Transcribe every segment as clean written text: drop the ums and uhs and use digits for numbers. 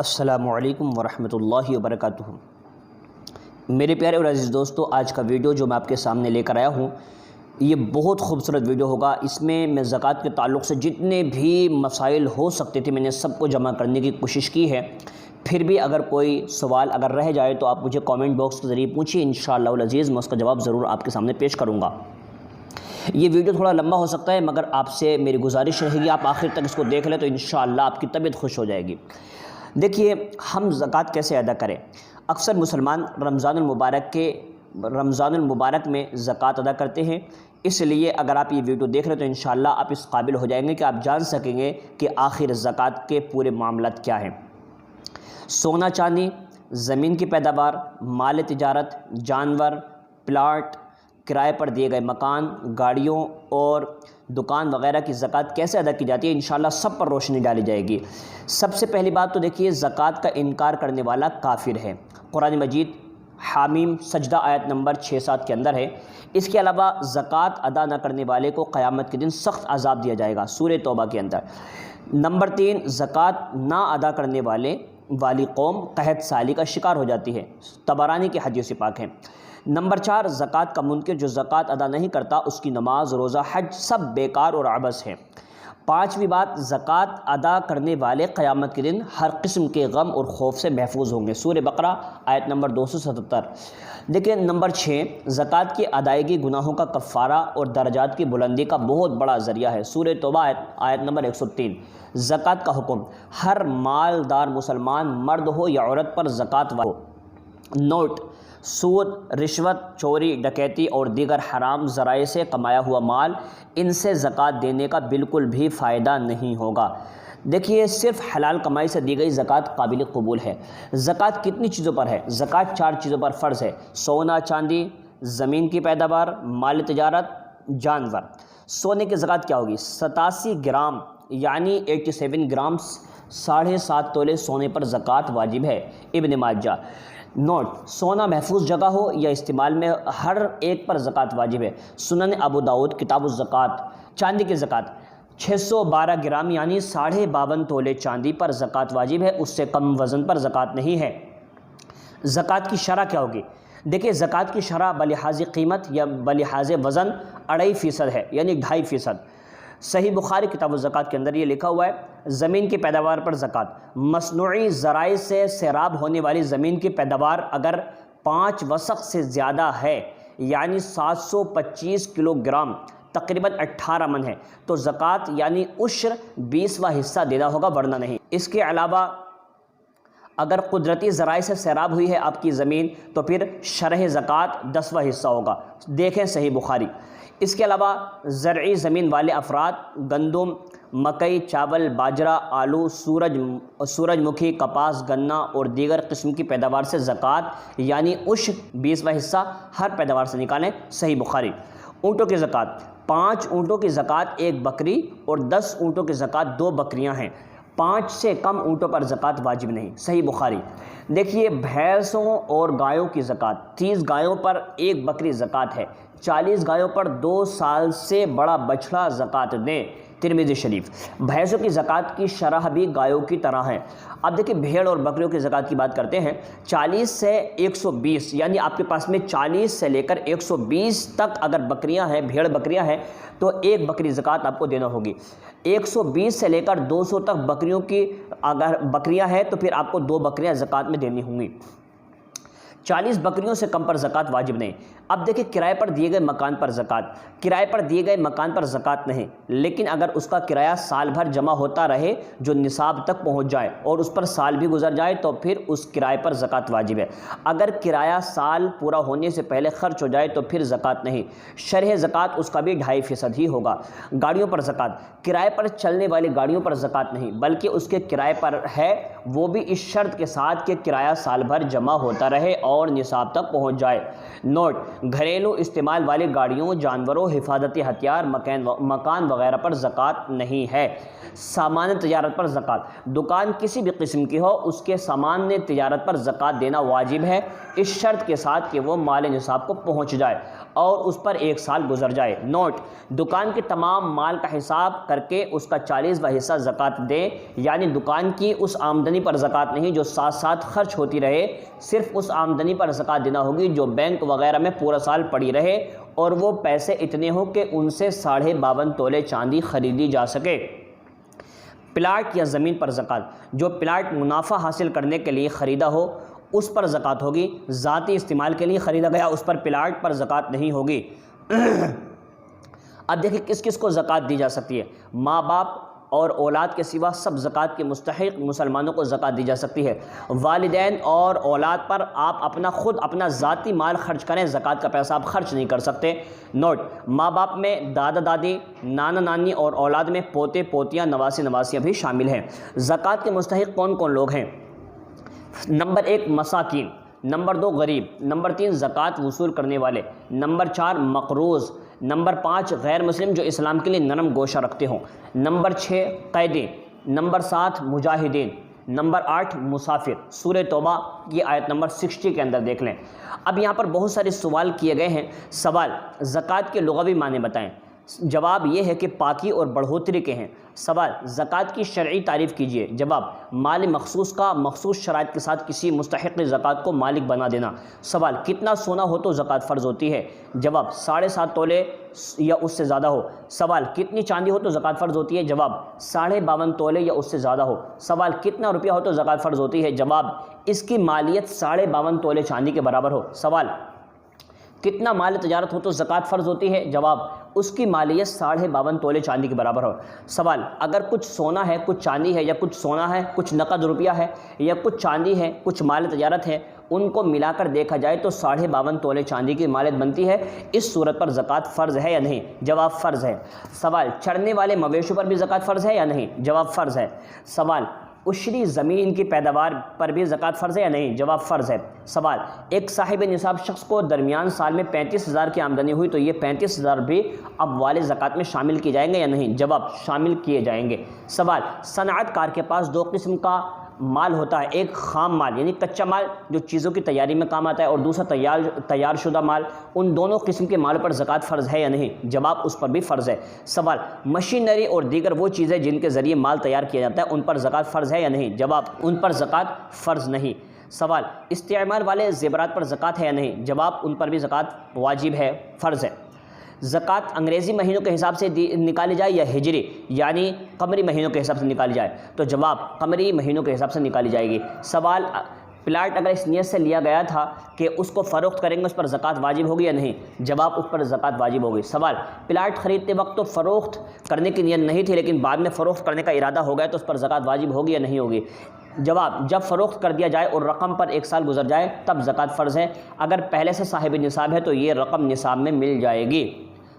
السلام علیکم ورحمۃ اللہ وبرکاتہ۔ میرے پیارے اور عزیز دوستو، آج کا ویڈیو جو میں آپ کے سامنے لے کر آیا ہوں یہ بہت خوبصورت ویڈیو ہوگا۔ اس میں زکوٰۃ کے تعلق سے جتنے بھی مسائل ہو سکتے تھے میں نے سب کو جمع کرنے کی کوشش کی ہے۔ پھر بھی اگر کوئی سوال اگر رہ جائے تو آپ مجھے کامنٹ باکس کے ذریعے پوچھیے، انشاءاللہ العزیز میں اس کا جواب ضرور آپ کے سامنے پیش کروں گا۔ یہ ویڈیو تھوڑا لمبا ہو سکتا ہے مگر آپ سے میری گزارش رہے گی آپ آخر تک اس کو دیکھ لیں تو انشاءاللہ آپ کی طبیعت خوش ہو جائے گی۔ دیکھیے، ہم زکوٰۃ کیسے ادا کریں؟ اکثر مسلمان رمضان المبارک میں زکوٰۃ ادا کرتے ہیں، اس لیے اگر آپ یہ ویڈیو دیکھ رہے تو انشاءاللہ آپ اس قابل ہو جائیں گے کہ آپ جان سکیں گے کہ آخر زکوٰۃ کے پورے معاملات کیا ہیں۔ سونا چاندی، زمین کی پیداوار، مال تجارت، جانور، پلاٹ، کرائے پر دیے گئے مکان، گاڑیوں اور دکان وغیرہ کی زکوٰۃ کیسے ادا کی جاتی ہے، انشاءاللہ سب پر روشنی ڈالی جائے گی۔ سب سے پہلی بات تو دیکھیے، زکوٰۃ کا انکار کرنے والا کافر ہے۔ قرآن مجید حامیم سجدہ آیت نمبر 6-7 کے اندر ہے۔ اس کے علاوہ زکوٰۃ ادا نہ کرنے والے کو قیامت کے دن سخت عذاب دیا جائے گا، سورہ توبہ کے اندر۔ نمبر 3، زکوٰۃ نہ ادا کرنے والی قوم قحط سالی کا شکار ہو جاتی ہے، طبرانی کی حدیث پاک ہے۔ نمبر 4، زکوٰۃ کا منکر جو زکوٰۃ ادا نہیں کرتا اس کی نماز، روزہ، حج سب بیکار اور عبث ہے۔ 5ویں بات، زکوٰۃ ادا کرنے والے قیامت کے دن ہر قسم کے غم اور خوف سے محفوظ ہوں گے، سورہ بقرہ آیت نمبر 277۔ دیکھیں نمبر 6، زکوٰۃ کی ادائیگی گناہوں کا کفارہ اور درجات کی بلندی کا بہت بڑا ذریعہ ہے، سورہ توبہ آیت نمبر 103۔ زکوٰۃ کا حکم، ہر مالدار مسلمان مرد ہو یا عورت پر زکوٰۃ ہو۔ نوٹ: سود، رشوت، چوری، ڈکیتی اور دیگر حرام ذرائع سے کمایا ہوا مال، ان سے زکوٰۃ دینے کا بالکل بھی فائدہ نہیں ہوگا۔ دیکھیے، صرف حلال کمائی سے دی گئی زکوٰۃ قابل قبول ہے۔ زکوٰۃ کتنی چیزوں پر ہے؟ زکوٰۃ 4 چیزوں پر فرض ہے: سونا چاندی، زمین کی پیداوار، مال تجارت، جانور۔ سونے کی زکوٰۃ کیا ہوگی؟ 87 گرام یعنی 87 گرام 7.5 تولے سونے پر زکوٰۃ واجب ہے، ابن ماجہ۔ نوٹ: سونا محفوظ جگہ ہو یا استعمال میں ہر ایک پر زکوٰۃ واجب ہے، سنن ابو داؤد کتاب الزکوٰۃ۔ چاندی کی زکوٰۃ 612 گرام یعنی 52.5 تولے چاندی پر زکوٰۃ واجب ہے، اس سے کم وزن پر زکوٰۃ نہیں ہے۔ زکوٰۃ کی شرح کیا ہوگی؟ دیکھیے، زکوٰۃ کی شرح بلحاظ قیمت یا بلحاظ وزن 2.5% ہے، یعنی 2.5%۔ صحیح بخاری کتاب الزکوٰۃ کے اندر یہ لکھا ہوا ہے: زمین کی پیداوار پر زکوٰۃ، مصنوعی ذرائع سے سیراب ہونے والی زمین کی پیداوار اگر 5 وسق سے زیادہ ہے یعنی 725 کلو گرام تقریباً 18 من ہے تو زکوٰۃ یعنی عشر 20واں حصہ دینا ہوگا، ورنہ نہیں۔ اس کے علاوہ اگر قدرتی ذرائع سے سیراب ہوئی ہے آپ کی زمین تو پھر شرح زکوٰۃ 10واں حصہ ہوگا، دیکھیں صحیح بخاری۔ اس کے علاوہ زرعی زمین والے افراد گندم، مکئی، چاول، باجرہ، آلو، سورج مکھی، کپاس، گنا اور دیگر قسم کی پیداوار سے زکوٰۃ یعنی عشر 20واں حصہ ہر پیداوار سے نکالیں، صحیح بخاری۔ اونٹوں کی زکوٰۃ، 5 اونٹوں کی زکوٰۃ 1 بکری اور 10 اونٹوں کی زکوٰۃ 2 بکریاں ہیں، 5 سے کم اونٹوں پر زکوٰۃ واجب نہیں، صحیح بخاری۔ دیکھیے، بھینسوں اور گایوں کی زکوٰۃ، 30 گایوں پر 1 بکری زکوٰۃ ہے، 40 گایوں پر 2 سال سے بڑا بچڑا زکوٰۃ دیں، ترمذی شریف۔ بھینسوں کی زکوٰۃ کی شرح بھی گایوں کی طرح ہے۔ اب دیکھیں، بھیڑ اور بکریوں کی زکوٰۃ کی بات کرتے ہیں، 40 سے 120 یعنی آپ کے پاس میں 40 سے لے کر 120 تک اگر بکریاں ہیں، بھیڑ بکریاں ہیں تو 1 بکری زکوٰۃ آپ کو دینا ہوگی۔ 120 سے لے کر 200 تک بکریوں کی اگر بکریاں ہیں تو پھر آپ کو 2 بکریاں زکوٰۃ میں دینی ہوں گی۔ 40 بکریوں سے کم پر زکوٰۃ واجب نہیں۔ اب دیکھیں، کرائے پر دیے گئے مکان پر زکوٰۃ، کرائے پر دیے گئے مکان پر زکوٰۃ نہیں، لیکن اگر اس کا کرایہ سال بھر جمع ہوتا رہے جو نصاب تک پہنچ جائے اور اس پر سال بھی گزر جائے تو پھر اس کرائے پر زکوٰۃ واجب ہے۔ اگر کرایہ سال پورا ہونے سے پہلے خرچ ہو جائے تو پھر زکوٰۃ نہیں، شرح زکوٰۃ اس کا بھی 2.5% ہی ہوگا۔ گاڑیوں پر زکوٰۃ، کرائے پر چلنے والی گاڑیوں پر زکوٰۃ نہیں بلکہ اس کے کرائے پر ہے، وہ بھی اس شرط کے ساتھ کہ کرایہ سال بھر جمع ہوتا رہے اور نصاب تک پہنچ جائے۔ نوٹ: گھریلو استعمال والی گاڑیوں، جانوروں، حفاظتی ہتھیار، مکان وغیرہ پر زکوٰۃ نہیں ہے۔ سامان تجارت پر زکوٰۃ: دکان کسی بھی قسم کی ہو، اس کے سامان تجارت پر زکوٰۃ دینا واجب ہے، اس شرط کے ساتھ کہ وہ مال نصاب کو پہنچ جائے اور اس پر 1 سال گزر جائے۔ نوٹ: دکان کے تمام مال کا حساب کر کے اس کا 40واں حصہ زکوٰۃ دیں، یعنی دکان کی اس آمدنی پر زکوٰۃ نہیں جو ساتھ ساتھ خرچ ہوتی رہے، صرف اس آمدنی پر زکوٰۃ دینا ہوگی جو بینک وغیرہ میں پورا سال پڑی رہے اور وہ پیسے اتنے ہوں کہ ان سے 52.5 تولے چاندی خریدی جا سکے۔ پلاٹ یا زمین پر زکوٰۃ: جو پلاٹ منافع حاصل کرنے کے لیے خریدا ہو اس پر زکوٰۃ ہوگی، ذاتی استعمال کے لیے خریدا گیا اس پر پلاٹ پر زکوٰۃ نہیں ہوگی۔ اب دیکھیں کس کس کو زکوٰۃ دی جا سکتی ہے۔ ماں باپ اور اولاد کے سوا سب زکوٰۃ کے مستحق مسلمانوں کو زکوٰۃ دی جا سکتی ہے۔ والدین اور اولاد پر آپ خود اپنا ذاتی مال خرچ کریں، زکوٰۃ کا پیسہ آپ خرچ نہیں کر سکتے۔ نوٹ: ماں باپ میں دادا دادی، نانا نانی اور اولاد میں پوتے پوتیاں، نواسے نواسیاں بھی شامل ہیں۔ زکوٰۃ کے مستحق کون کون لوگ ہیں؟ نمبر 1 مساکین، نمبر 2 غریب، نمبر 3 زکوٰۃ وصول کرنے والے، نمبر 4 مقروض، نمبر 5 غیر مسلم جو اسلام کے لیے نرم گوشہ رکھتے ہوں، نمبر 6 قیدی، نمبر 7 مجاہدین، نمبر 8 مسافر۔ سورہ توبہ کی آیت نمبر 60 کے اندر دیکھ لیں۔ اب یہاں پر بہت سارے سوال کیے گئے ہیں۔ سوال: زکوٰۃ کے لغوی معنی بتائیں۔ جواب یہ ہے کہ پاکی اور بڑھوتری کے ہیں۔ سوال: زکوٰۃ کی شرعی تعریف کیجیے۔ جواب: مال مخصوص کا مخصوص شرائط کے ساتھ کسی مستحق زکوٰۃ کو مالک بنا دینا۔ سوال: کتنا سونا ہو تو زکوٰۃ فرض ہوتی ہے؟ جواب: 7.5 تولے یا اس سے زیادہ ہو۔ سوال: کتنی چاندی ہو تو زکوٰۃ فرض ہوتی ہے؟ جواب: 52.5 تولے یا اس سے زیادہ ہو۔ سوال: کتنا روپیہ ہو تو زکوٰۃ فرض ہوتی ہے؟ جواب: اس کی مالیت 52.5 تولے چاندی کے برابر ہو۔ سوال: کتنا مال تجارت ہو تو زکوٰۃ فرض ہوتی ہے؟ جواب: اس کی مالیت 52.5 تولے چاندی کے برابر ہو۔ سوال: اگر کچھ سونا ہے، کچھ چاندی ہے، یا کچھ سونا ہے کچھ نقد روپیہ ہے، یا کچھ چاندی ہے کچھ مال تجارت ہے، ان کو ملا کر دیکھا جائے تو 52.5 تولے چاندی کی مالیت بنتی ہے، اس صورت پر زکوٰۃ فرض ہے یا نہیں؟ جواب: فرض ہے۔ سوال: چرنے والے مویشیوں پر بھی زکوٰۃ فرض ہے یا نہیں؟ جواب: فرض ہے۔ سوال: عشری زمین کی پیداوار پر بھی زکوٰۃ فرض ہے یا نہیں؟ جواب: فرض ہے۔ سوال: ایک صاحب نصاب شخص کو درمیان سال میں 35,000 کی آمدنی ہوئی تو یہ 35,000 بھی اموال زکوٰۃ میں شامل کیے جائیں گے یا نہیں؟ جواب: شامل کیے جائیں گے۔ سوال: صنعت کار کے پاس 2 قسم کا مال ہوتا ہے، ایک خام مال یعنی کچا مال جو چیزوں کی تیاری میں کام آتا ہے، اور دوسرا تیار شدہ مال، ان دونوں قسم کے مال پر زکوٰۃ فرض ہے یا نہیں؟ جواب: اس پر بھی فرض ہے۔ سوال: مشینری اور دیگر وہ چیزیں جن کے ذریعے مال تیار کیا جاتا ہے ان پر زکوٰۃ فرض ہے یا نہیں؟ جواب: ان پر زکوٰۃ فرض نہیں۔ سوال: استعمال والے زیورات پر زکوٰۃ ہے یا نہیں؟ جواب: ان پر بھی زکوٰۃ واجب ہے، فرض ہے۔ زکوٰۃ انگریزی مہینوں کے حساب سے نکالی جائے یا ہجری یعنی قمری مہینوں کے حساب سے نکالی جائے؟ تو جواب: قمری مہینوں کے حساب سے نکالی جائے گی۔ سوال: پلاٹ اگر اس نیت سے لیا گیا تھا کہ اس کو فروخت کریں گے اس پر زکوٰۃ واجب ہوگی یا نہیں؟ جواب: اس پر زکوٰۃ واجب ہوگی۔ سوال: پلاٹ خریدتے وقت تو فروخت کرنے کی نیت نہیں تھی لیکن بعد میں فروخت کرنے کا ارادہ ہو گیا تو اس پر زکوٰۃ واجب ہوگی یا نہیں ہوگی؟ جواب: جب فروخت کر دیا جائے اور رقم پر 1 سال گزر جائے تب زکوٰۃ فرض ہے، اگر پہلے سے صاحب نصاب ہے تو یہ رقم نصاب میں مل جائے گی۔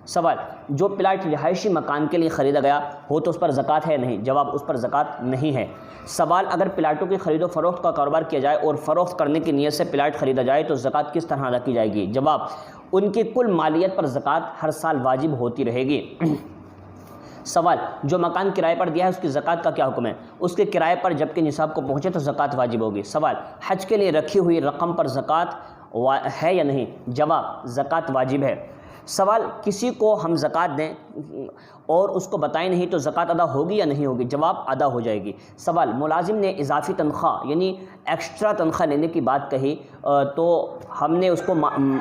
سوال: جو پلاٹ رہائشی مکان کے لیے خریدا گیا ہو تو اس پر زکوٰۃ ہے یا نہیں؟ جواب: اس پر زکوٰۃ نہیں ہے۔ سوال: اگر پلاٹوں کی خرید و فروخت کا کاروبار کیا جائے اور فروخت کرنے کی نیت سے پلاٹ خریدا جائے تو زکوٰۃ کس طرح ادا کی جائے گی؟ جواب: ان کی کل مالیت پر زکوٰۃ ہر سال واجب ہوتی رہے گی۔ سوال: جو مکان کرائے پر دیا ہے اس کی زکوٰۃ کا کیا حکم ہے؟ اس کے کرائے پر جب کہ نصاب کو پہنچے تو زکوٰۃ واجب ہوگی۔ سوال: حج کے لیے رکھی ہوئی رقم پر زکوٰۃ ہے یا نہیں؟ جواب: زکوٰۃ واجب ہے۔ سوال: کسی کو ہم زکوٰۃ دیں اور اس کو بتائیں نہیں تو زکوٰۃ ادا ہوگی یا نہیں ہوگی؟ جواب: ادا ہو جائے گی۔ سوال: ملازم نے اضافی تنخواہ یعنی ایکسٹرا تنخواہ لینے کی بات کہی تو ہم نے اس کو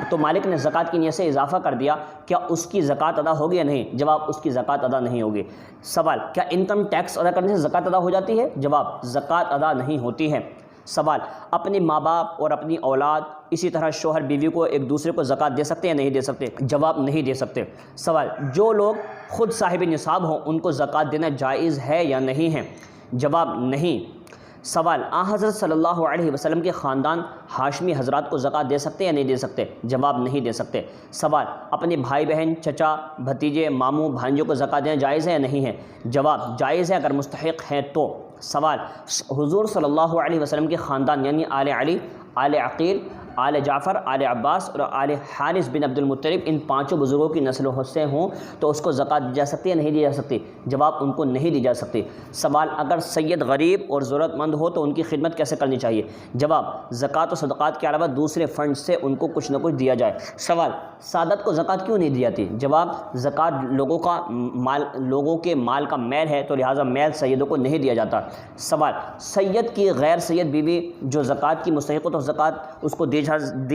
تو مالک نے زکوٰۃ کی نیت سے اضافہ کر دیا، کیا اس کی زکوٰۃ ادا ہوگی یا نہیں؟ جواب: اس کی زکوٰۃ ادا نہیں ہوگی۔ سوال: کیا انکم ٹیکس ادا کرنے سے زکوٰۃ ادا ہو جاتی ہے؟ جواب: زکوٰۃ ادا نہیں ہوتی ہے۔ سوال: اپنے ماں باپ اور اپنی اولاد اسی طرح شوہر بیوی کو ایک دوسرے کو زکوٰۃ دے سکتے ہیں یا نہیں دے سکتے؟ جواب: نہیں دے سکتے۔ سوال: جو لوگ خود صاحب نصاب ہوں ان کو زکوٰۃ دینا جائز ہے یا نہیں ہے؟ جواب: نہیں۔ سوال: حضرت صلی اللہ علیہ وسلم کے خاندان ہاشمی حضرات کو زکوٰۃ دے سکتے ہیں یا نہیں دے سکتے؟ جواب: نہیں دے سکتے۔ سوال: اپنے بھائی بہن، چچا، بھتیجے، ماموں، بھانجوں کو زکوٰۃ دینا جائز ہے یا نہیں ہے؟ جواب: جائز ہے اگر مستحق ہیں تو۔ سوال: حضور صلی اللہ علیہ وسلم کے خاندان یعنی آل علی، آل عقیل، آل جعفر، آل عباس اور آل حارث بن عبد المطلب، ان پانچوں بزرگوں کی نسلوں سے ہوں تو اس کو زکوٰۃ دی جا سکتی ہے نہیں دی جا سکتی؟ جواب ان کو نہیں دی جا سکتی۔ سوال اگر سید غریب اور ضرورت مند ہو تو ان کی خدمت کیسے کرنی چاہیے؟ جواب زکوٰۃ و صدقات کے علاوہ دوسرے فنڈ سے ان کو کچھ نہ کچھ دیا جائے۔ سوال سادت کو زکوٰۃ کیوں نہیں دی جاتی؟ جواب زکوٰۃ لوگوں کے مال کا میل ہے تو لہٰذا میل سیدوں کو نہیں دیا جاتا۔ سوال سید کی غیر سید بیوی جو زکوٰۃ کی مستحق ہو تو زکوٰۃ اس کو دی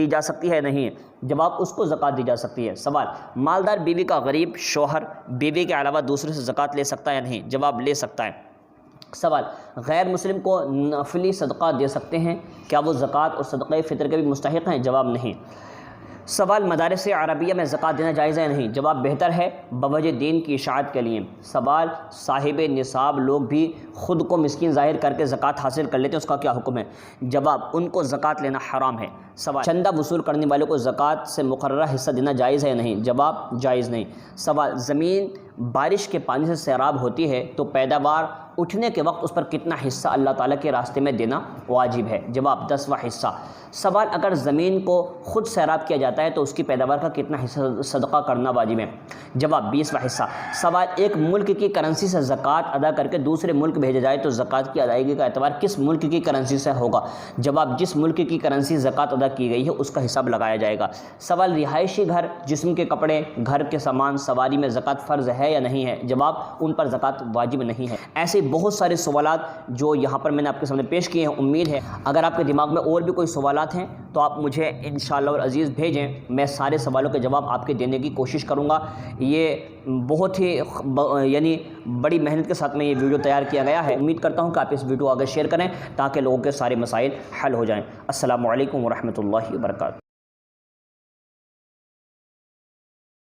جا سکتی ہے نہیں؟ جواب اس کو زکوٰۃ دی جا سکتی ہے۔ سوال مالدار بیوی کا غریب شوہر بیوی کے علاوہ دوسرے سے زکوٰۃ لے سکتا ہے یا نہیں؟ جواب لے سکتا ہے۔ سوال غیر مسلم کو نفلی صدقہ دے سکتے ہیں؟ کیا وہ زکوٰۃ اور صدقہ فطر کے بھی مستحق ہیں؟ جواب نہیں۔ سوال مدارس عربیہ میں زکوٰۃ دینا جائز ہے یا نہیں؟ جواب بہتر ہے بوجہ دین کی اشاعت کے لیے۔ سوال صاحب نصاب لوگ بھی خود کو مسکین ظاہر کر کے زکوٰۃ حاصل کر لیتے ہیں، اس کا کیا حکم ہے؟ جواب ان کو زکوٰۃ لینا حرام ہے۔ سوال چندہ وصول کرنے والوں کو زکوٰۃ سے مقررہ حصہ دینا جائز ہے یا نہیں؟ جواب جائز نہیں۔ سوال زمین بارش کے پانی سے سیراب ہوتی ہے تو پیداوار اٹھنے کے وقت اس پر کتنا حصہ اللہ تعالیٰ کے راستے میں دینا واجب ہے؟ جواب 10واں حصہ۔ سوال اگر زمین کو خود سیراب کیا جاتا ہے تو اس کی پیداوار کا کتنا حصہ صدقہ کرنا واجب ہے؟ جواب 20واں حصہ۔ سوال ایک ملک کی کرنسی سے زکوٰۃ ادا کر کے دوسرے ملک بھیجا جائے تو زکوٰۃ کی ادائیگی کا اعتبار کس ملک کی کرنسی سے ہوگا؟ جواب جس ملک کی کرنسی زکوٰۃ ادا کی گئی ہے اس کا حساب لگایا جائے گا۔ سوال رہائشی گھر، جسم کے کپڑے، گھر کے سامان، سواری میں زکوٰۃ فرض ہے یا نہیں ہے؟ جواب ان پر زکوٰۃ واجب نہیں ہے۔ ایسے بہت سارے سوالات جو یہاں پر میں نے آپ کے سامنے پیش کیے ہیں، امید ہے اگر آپ کے دماغ میں اور بھی کوئی سوالات ہیں تو آپ مجھے انشاءاللہ العزیز بھیجیں، میں سارے سوالوں کے جواب آپ کے دینے کی کوشش کروں گا۔ یہ بہت ہی یعنی بڑی محنت کے ساتھ میں یہ ویڈیو تیار کیا گیا ہے۔ امید کرتا ہوں کہ آپ اس ویڈیو کو آگے شیئر کریں تاکہ لوگوں کے سارے مسائل حل ہو جائیں۔ السلام علیکم ورحمۃ اللہ وبرکاتہ۔